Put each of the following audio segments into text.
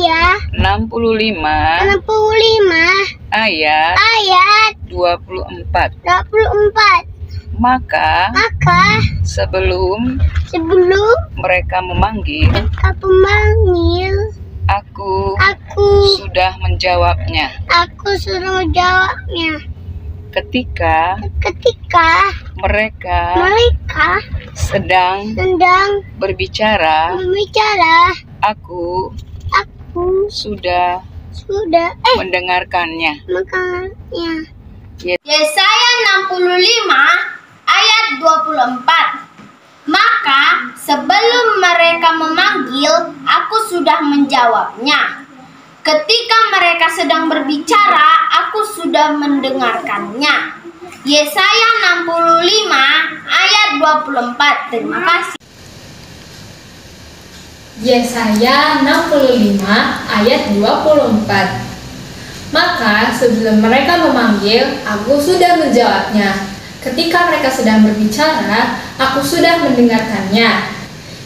Iya. 65 ayat 24. Maka sebelum mereka memanggil, aku sudah menjawabnya. Ketika mereka sedang berbicara, aku sudah mendengarkannya. Yesaya 65 ayat 24. Maka sebelum mereka memanggil, aku sudah menjawabnya. Ketika mereka sedang berbicara, aku sudah mendengarkannya. Yesaya 65 ayat 24. Terima kasih. Yesaya 65 ayat 24. Maka sebelum mereka memanggil, aku sudah menjawabnya. Ketika mereka sedang berbicara, aku sudah mendengarkannya.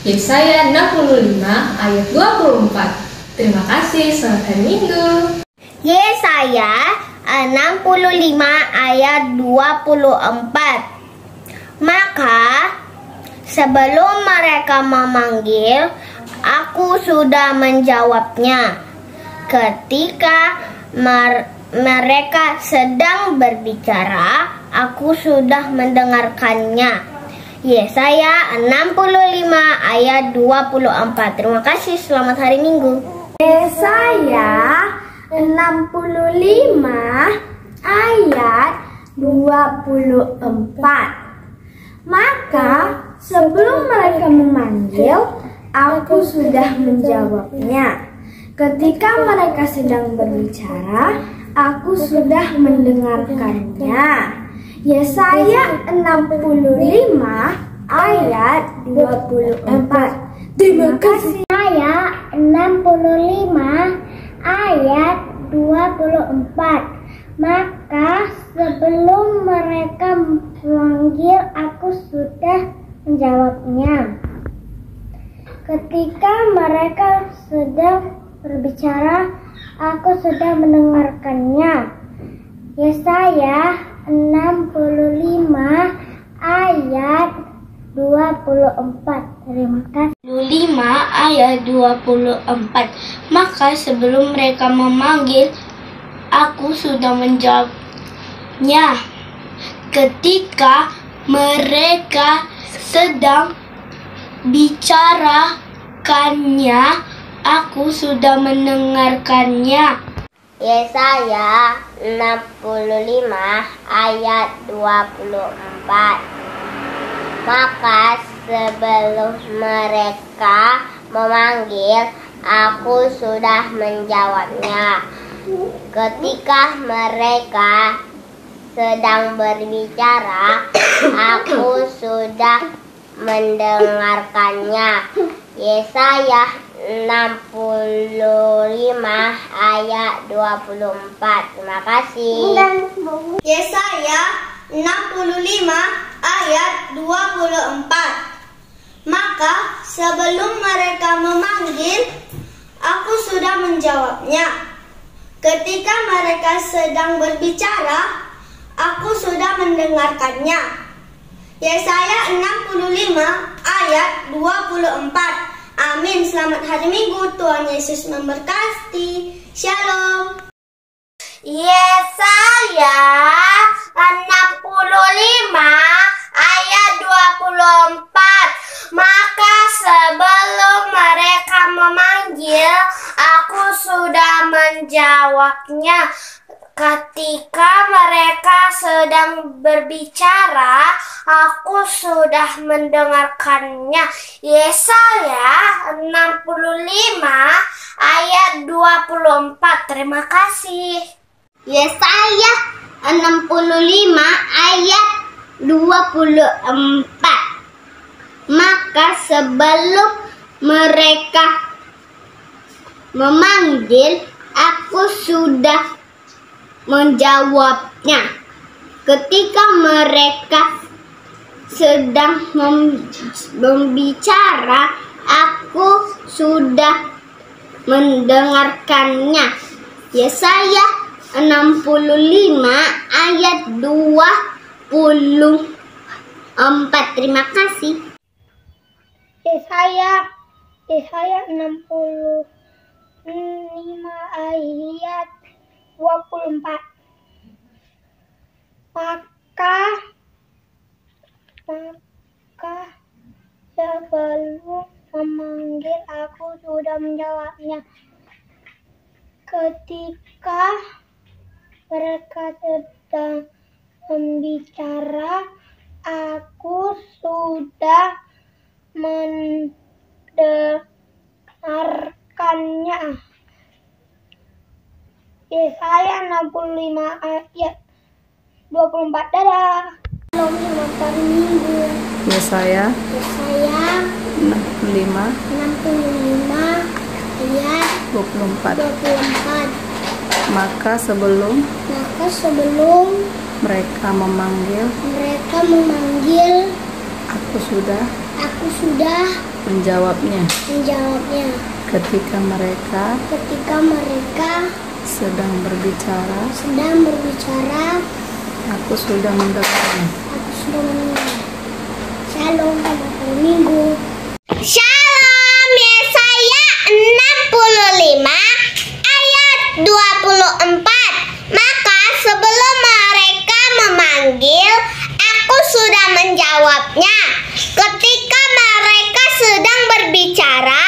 Yesaya 65 ayat 24. Terima kasih, selamat hari Minggu. Yesaya 65 ayat 24. Maka sebelum mereka memanggil, aku sudah menjawabnya. Ketika mereka sedang berbicara, aku sudah mendengarkannya. Yesaya 65 ayat 24. Terima kasih, selamat hari Minggu. Yesaya 65 ayat 24. Maka sebelum mereka memanggil, aku sudah menjawabnya. Ketika mereka sedang berbicara, aku sudah mendengarkannya. Yesaya 65 ayat 24. Terima kasih. Yesaya 65 ayat 24. Maka sebelum mereka memanggil, aku sudah menjawabnya. Ketika mereka sedang berbicara, aku sudah mendengarkannya. Yesaya 65 ayat 24. Terima kasih. 65 ayat 24. Maka sebelum mereka memanggil, aku sudah menjawabnya. Ketika mereka sedang bicarakannya, aku sudah mendengarkannya. Yesaya 65 ayat 24. Maka sebelum mereka memanggil, aku sudah menjawabnya. Ketika mereka sedang berbicara, aku sudah mendengarkannya. Yesaya 65 ayat 24. Terima kasih. Yesaya 65 ayat 24. Maka sebelum mereka memanggil, aku sudah menjawabnya. Ketika mereka sedang berbicara, aku sudah mendengarkannya. Yesaya 65 ayat 24. Amin. Selamat hari Minggu. Tuhan Yesus memberkati. Shalom. Yesaya 65 ayat 24. Maka sebelum mereka memanggil, aku sudah menjawabnya. Ketika mereka sedang berbicara, aku sudah mendengarkannya. Yesaya 65 ayat 24. Terima kasih. Yesaya 65 ayat 24. Maka sebelum mereka memanggil, aku sudah menjawabnya. Ketika mereka sedang membicara, aku sudah mendengarkannya. Yesaya 65 ayat 24. Terima kasih. Yesaya 65 ayat 24. Maka sebelum memanggil aku sudah menjawabnya. Ketika mereka sedang membicara, aku sudah mendengarkannya. Yesaya 65 ayat 24. Dadah. Shalom, selamat hari Minggu. Yesaya 65 ayat 24. 24. Maka sebelum mereka memanggil, aku sudah menjawabnya. Ketika mereka sedang berbicara, aku sudah mendengarnya. Shalom, selamat hari Minggu. Shalom. Yesaya 65 ayat 24. Maka sebelum mereka memanggil, aku sudah menjawabnya. Ketika mereka sedang berbicara,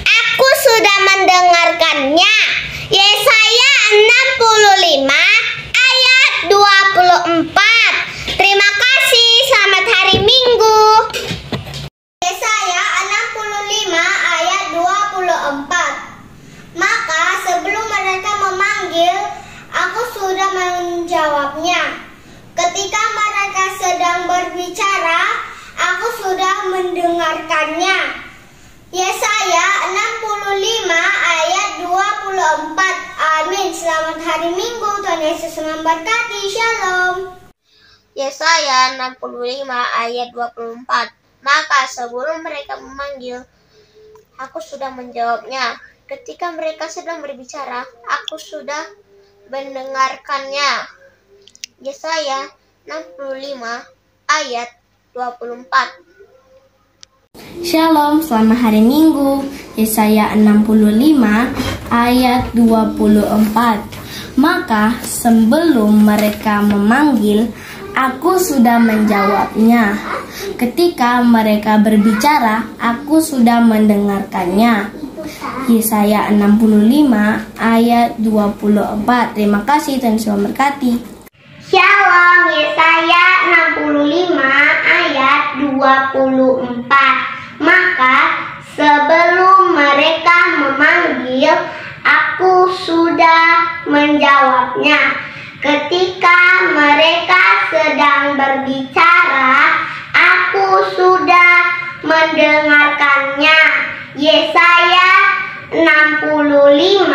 aku sudah mendengarkannya. Yesaya 65 ayat 24. Terima kasih. Selamat hari Minggu. Yesaya 65 ayat 24. Maka sebelum mereka memanggil, aku sudah menjawabnya. Ketika mereka sedang berbicara, aku sudah mendengarkannya. Yesaya 65 ayat 24. Amin. Selamat hari Minggu. Tuhan Yesus memberkati. Shalom. Yesaya 65 ayat 24. Maka sebelum mereka memanggil, aku sudah menjawabnya. Ketika mereka sedang berbicara, aku sudah mendengarkannya. Yesaya 65 ayat 24. Shalom, selamat hari Minggu. Yesaya 65 ayat 24. Maka sebelum mereka memanggil, aku sudah menjawabnya. Ketika mereka berbicara, aku sudah mendengarkannya. Yesaya 65 ayat 24. Terima kasih, Tuhan Yesus memberkati. Shalom, Yesaya 65 ayat 24. Maka sebelum mereka memanggil, aku sudah menjawabnya. Ketika mereka sedang berbicara, aku sudah mendengarkannya. Yesaya 65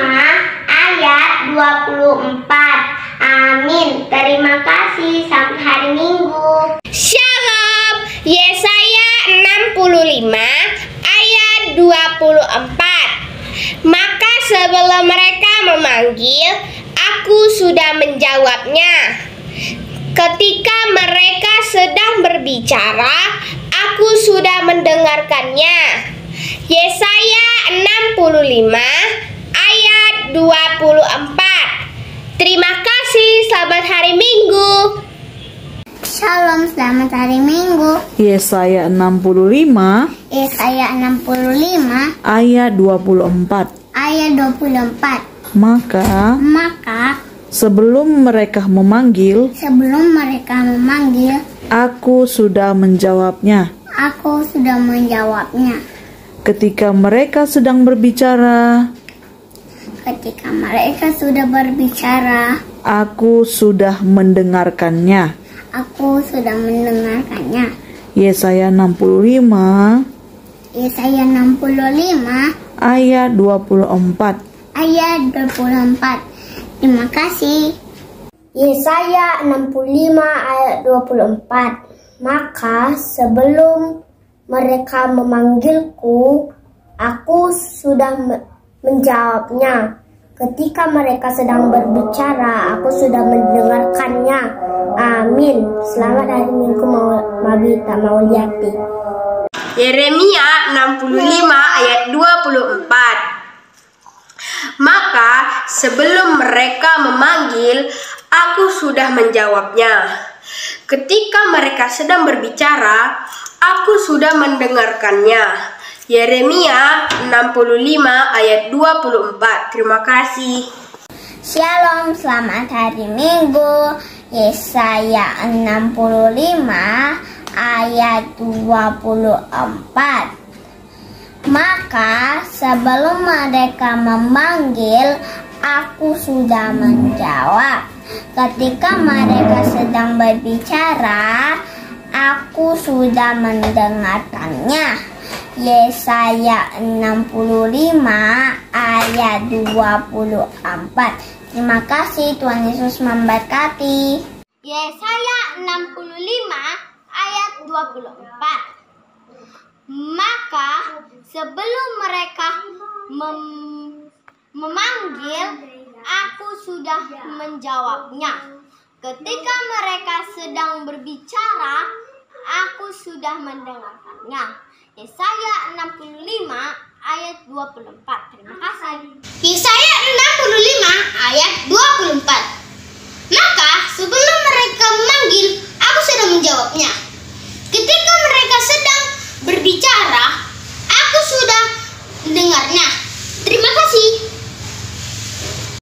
ayat 24. Amin. Terima kasih. Sampai hari Minggu. Shalom. Yesaya 65 ayat 24. Maka sebelum mereka memanggil, aku sudah menjawabnya. Ketika mereka sedang berbicara, aku sudah mendengarkannya. Yesaya 65 ayat 24. Terima kasih, selamat hari Minggu. Shalom, selamat hari Minggu. Yesaya 65 ayat 24. Ayat 24. Maka sebelum mereka memanggil, aku sudah menjawabnya. Ketika mereka sedang berbicara, aku sudah mendengarkannya. Yesaya 65 ayat 24. Terima kasih. Yesaya 65 ayat 24. Maka sebelum mereka memanggilku, aku sudah menjawabnya. Ketika mereka sedang berbicara, aku sudah mendengarkannya. Amin. Selamat hari Minggu Mabita Mauliati. Yeremia 65 ayat 24. Maka sebelum mereka memanggil, aku sudah menjawabnya. Ketika mereka sedang berbicara, aku sudah mendengarkannya. Yeremia 65 ayat 24. Terima kasih. Shalom, selamat hari Minggu. Yesaya 65 ayat 24. Maka sebelum mereka memanggil, aku sudah menjawab. Ketika mereka sedang berbicara, aku sudah mendengarkannya. Yesaya 65 ayat 24. Terima kasih, Tuhan Yesus memberkati. Yesaya 65 ayat 24. Maka sebelum mereka memanggil, aku sudah menjawabnya. Ketika mereka sedang berbicara, aku sudah mendengarkannya. Yesaya 65 ayat 24. Terima kasih. Yesaya 65 ayat 24.